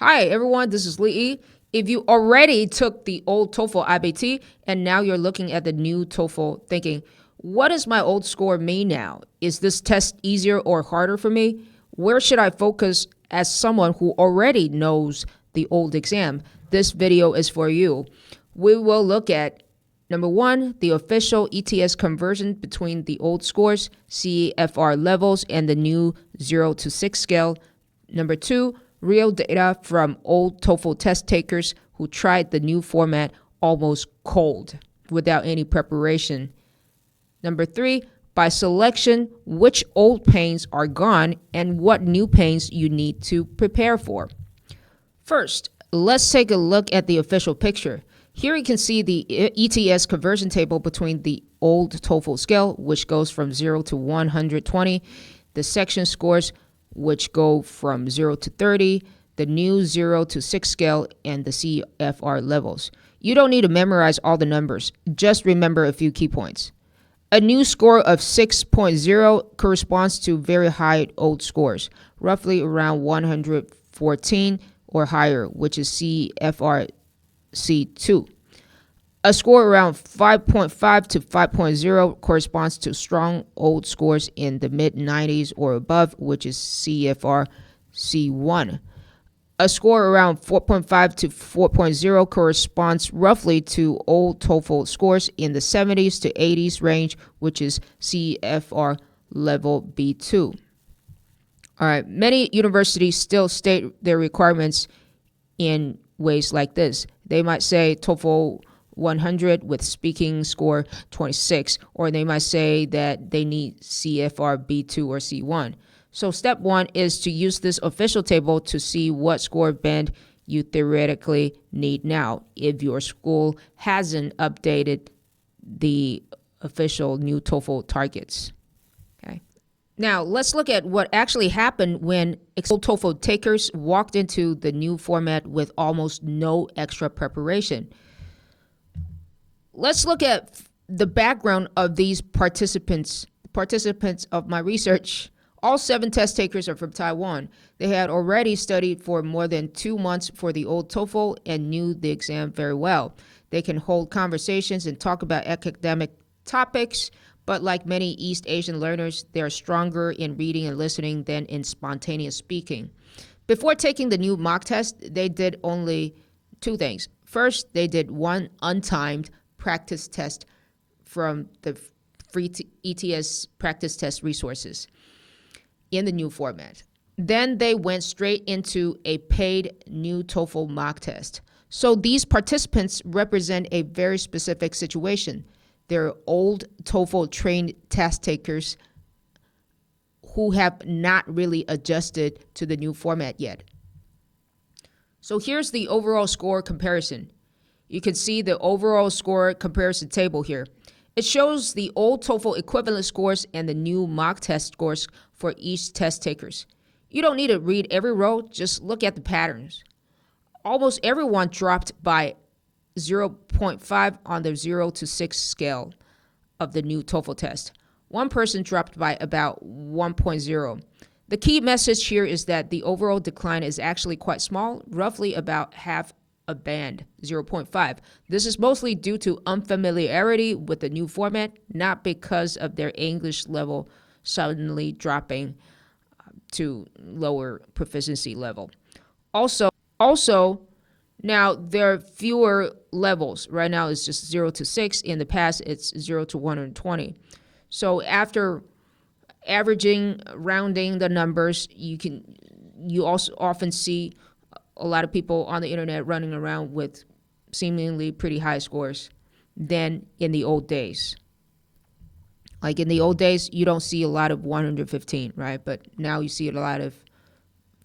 Hi everyone, this is Lee. If you already took the old TOEFL IBT and now you're looking at the new TOEFL thinking, what does my old score mean now? Is this test easier or harder for me? Where should I focus as someone who already knows the old exam? This video is for you. We will look at number one, the official ETS conversion between the old scores, CFR levels, and the new 0 to 6 scale. Number two, real data from old TOEFL test takers who tried the new format almost cold without any preparation. Number three, by selection, which old pains are gone and what new pains you need to prepare for. First, let's take a look at the official picture. Here you can see the ETS conversion table between the old TOEFL scale, which goes from 0 to 120, the section scores, which go from 0 to 30, the new 0 to 6 scale, and the CFR levels. You don't need to memorize all the numbers, just remember a few key points. A new score of 6.0 corresponds to very high old scores, roughly around 114 or higher, which is CFR C2. A score around 5.5 to 5.0 corresponds to strong old scores in the mid-90s or above, which is CFR C1. A score around 4.5 to 4.0 corresponds roughly to old TOEFL scores in the 70s to 80s range, which is CFR level B2. All right, many universities still state their requirements in ways like this. They might say TOEFL 100 with speaking score 26, or they might say that they need CFR B2 or C1. So step one is to use this official table to see what score band you theoretically need now if your school hasn't updated the official new TOEFL targets. Okay. Now let's look at what actually happened when old TOEFL takers walked into the new format with almost no extra preparation. Let's look at the background of these participants of my research. All 7 test takers are from Taiwan. They had already studied for more than 2 months for the old TOEFL and knew the exam very well. They can hold conversations and talk about academic topics, but like many East Asian learners, they are stronger in reading and listening than in spontaneous speaking. Before taking the new mock test, they did only 2 things. First, they did one untimed practice test from the free ETS practice test resources in the new format. Then they went straight into a paid new TOEFL mock test. So these participants represent a very specific situation. They're old TOEFL trained test takers who have not really adjusted to the new format yet. So here's the overall score comparison. You can see the overall score comparison table here. It shows the old TOEFL equivalent scores and the new mock test scores for each test takers. You don't need to read every row, just look at the patterns. Almost everyone dropped by 0.5 on the 0 to 6 scale of the new TOEFL test. One person dropped by about 1.0. The key message here is that the overall decline is actually quite small, roughly about half a band, 0.5. This is mostly due to unfamiliarity with the new format, not because of their English level suddenly dropping to lower proficiency level. Also, now there are fewer levels. Right now it's just 0 to 6. In the past, it's 0 to 120. So after averaging, rounding the numbers, you also often see a lot of people on the internet running around with seemingly pretty high scores than in the old days. Like in the old days, you don't see a lot of 115, right? But now you see a lot of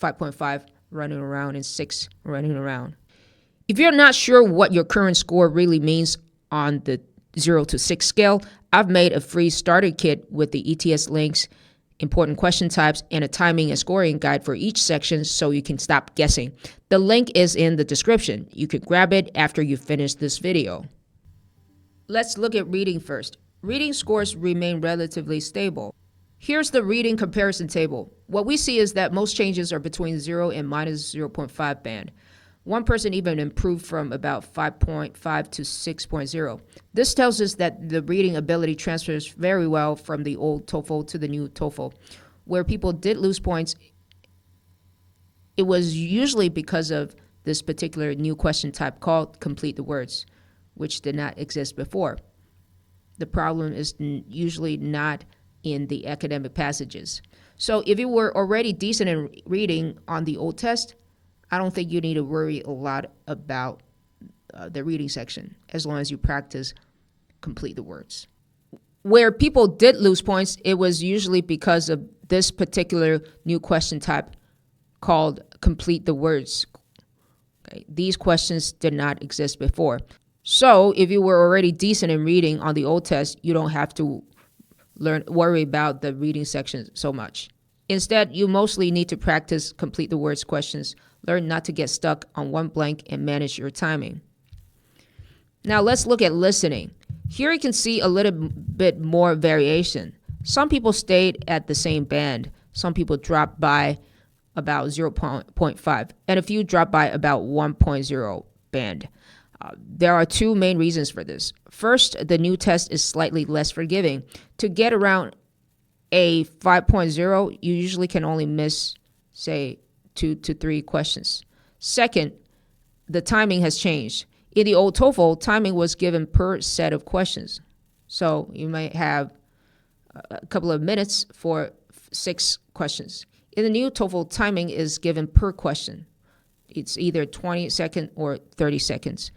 5.5 running around and 6 running around. If you're not sure what your current score really means on the 0 to 6 scale, I've made a free starter kit with the ETS links, important question types, and a timing and scoring guide for each section so you can stop guessing. The link is in the description. You can grab it after you finish this video. Let's look at reading first. Reading scores remain relatively stable. Here's the reading comparison table. What we see is that most changes are between 0 and minus 0.5 band. One person even improved from about 5.5 to 6.0. This tells us that the reading ability transfers very well from the old TOEFL to the new TOEFL. Where people did lose points, it was usually because of this particular new question type called complete the words, which did not exist before. The problem is usually not in the academic passages. So if you were already decent in reading on the old test, I don't think you need to worry a lot about the reading section, as long as you practice complete the words. Where people did lose points, it was usually because of this particular new question type called complete the words. Okay. These questions did not exist before. So if you were already decent in reading on the old test, you don't have to worry about the reading section so much. Instead, you mostly need to practice complete the words questions, learn not to get stuck on one blank, and manage your timing. Now let's look at listening. Here you can see a little bit more variation. Some people stayed at the same band. Some people dropped by about 0.5, and a few dropped by about 1.0 band. There are two main reasons for this. First, the new test is slightly less forgiving. To get around a 5.0, you usually can only miss, say, 2 to 3 questions. Second, the timing has changed. In the old TOEFL, timing was given per set of questions. So you might have a couple of minutes for 6 questions. In the new TOEFL, timing is given per question. It's either 20 seconds or 30 seconds.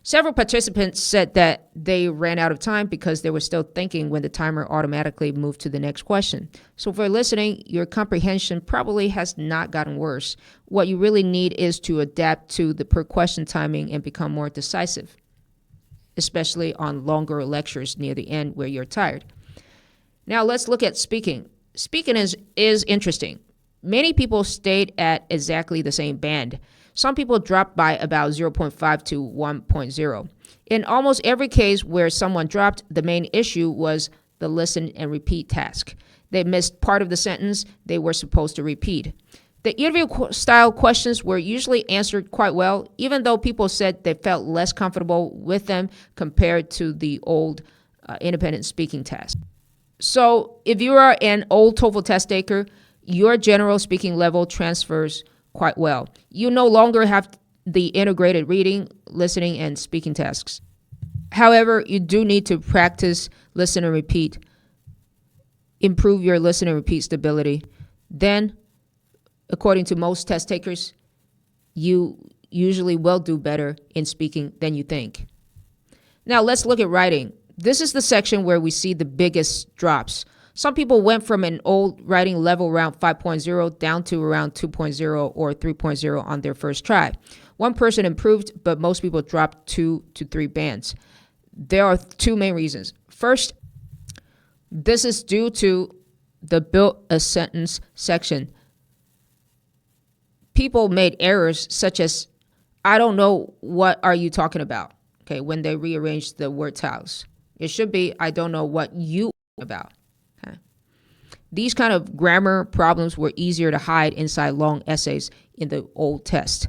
Several participants said that they ran out of time because they were still thinking when the timer automatically moved to the next question. So for listening, your comprehension probably has not gotten worse. What you really need is to adapt to the per question timing and become more decisive, especially on longer lectures near the end where you're tired. Now let's look at speaking. Speaking is interesting. Many people stayed at exactly the same band. Some people dropped by about 0.5 to 1.0. In almost every case where someone dropped, the main issue was the listen and repeat task. They missed part of the sentence they were supposed to repeat. The interview-style questions were usually answered quite well, even though people said they felt less comfortable with them compared to the old independent speaking task. So if you are an old TOEFL test taker, your general speaking level transfers quite well. You no longer have the integrated reading, listening, and speaking tasks. However, you do need to practice listen and repeat, improve your listen and repeat stability. Then, according to most test takers, you usually will do better in speaking than you think. Now let's look at writing. This is the section where we see the biggest drops. Some people went from an old writing level around 5.0 down to around 2.0 or 3.0 on their first try. One person improved, but most people dropped 2 to 3 bands. There are two main reasons. First, this is due to the build a sentence section. People made errors such as, I don't know, what are you talking about? Okay, when they rearranged the word tiles. It should be, I don't know what you are about. These kind of grammar problems were easier to hide inside long essays in the old test.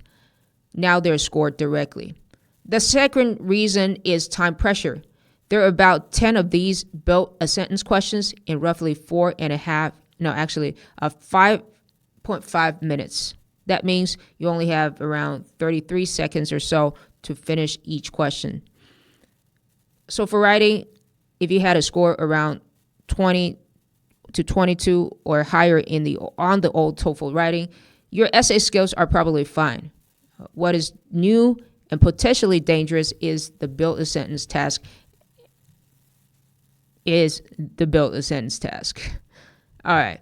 Now they're scored directly. The second reason is time pressure. There are about 10 of these built a sentence questions in roughly 5.5 minutes. That means you only have around 33 seconds or so to finish each question. So for writing, if you had a score around 20 to 22 or higher on the old TOEFL writing, your essay skills are probably fine. What is new and potentially dangerous is the build a sentence task. All right.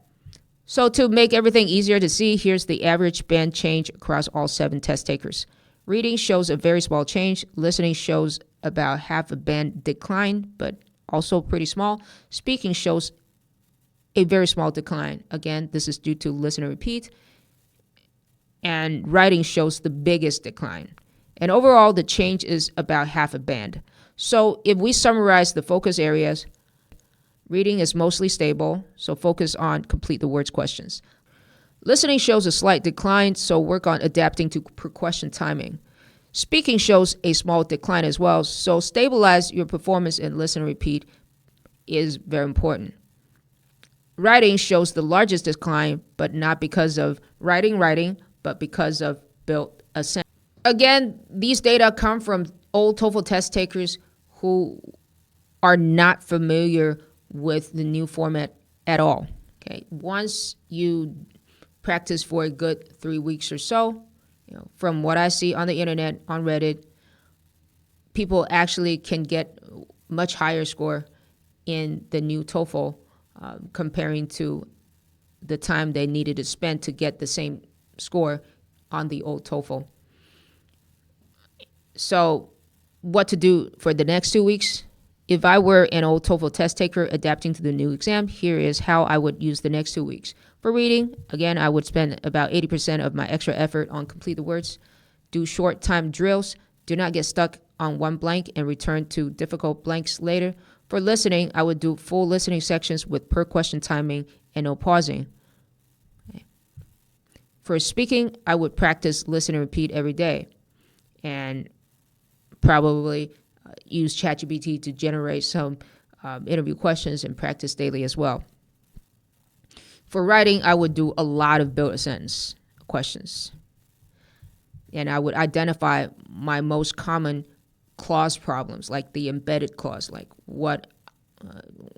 So to make everything easier to see, here's the average band change across all 7 test takers. Reading shows a very small change. Listening shows about half a band decline, but also pretty small. Speaking shows a very small decline. Again, this is due to listen and repeat. And writing shows the biggest decline. And overall, the change is about half a band. So if we summarize the focus areas, Reading is mostly stable, so focus on complete the words questions. Listening shows a slight decline, so work on adapting to per question timing. Speaking shows a small decline as well, so stabilize your performance and listen and repeat is very important. Writing shows the largest decline, but not because of writing, but because of built assent. Again, these data come from old TOEFL test takers who are not familiar with the new format at all. Okay, once you practice for a good 3 weeks or so, from what I see on the internet, on Reddit, people actually can get much higher score in the new TOEFL comparing to the time they needed to spend to get the same score on the old TOEFL. So what to do for the next 2 weeks? If I were an old TOEFL test taker adapting to the new exam, here is how I would use the next 2 weeks. For reading, again, I would spend about 80% of my extra effort on complete the words. Do short time drills. Do not get stuck on one blank and return to difficult blanks later. For listening, I would do full listening sections with per question timing and no pausing. Okay. For speaking, I would practice listen and repeat every day and probably use ChatGPT to generate some interview questions and practice daily as well. For writing, I would do a lot of build a sentence questions. And I would identify my most common clause problems, like the embedded clause, like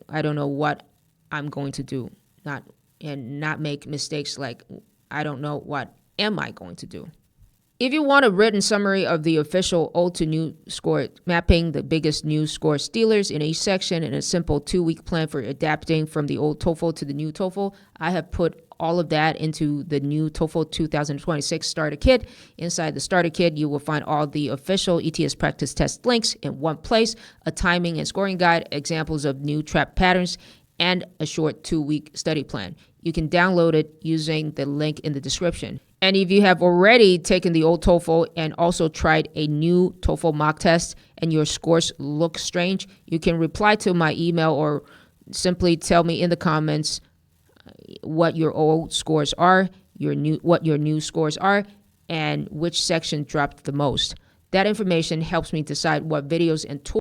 I don't know what I'm going to do, not make mistakes like I don't know what am I going to do. If you want a written summary of the official old to new score, mapping the biggest new score stealers in each section and a simple 2-week plan for adapting from the old TOEFL to the new TOEFL, I have put all of that into the new TOEFL 2026 Starter Kit. Inside the Starter Kit, you will find all the official ETS practice test links in one place, a timing and scoring guide, examples of new trap patterns, and a short 2-week study plan. You can download it using the link in the description. And if you have already taken the old TOEFL and also tried a new TOEFL mock test and your scores look strange, you can reply to my email or simply tell me in the comments what your old scores are, what your new scores are, and which section dropped the most. That information helps me decide what videos and tools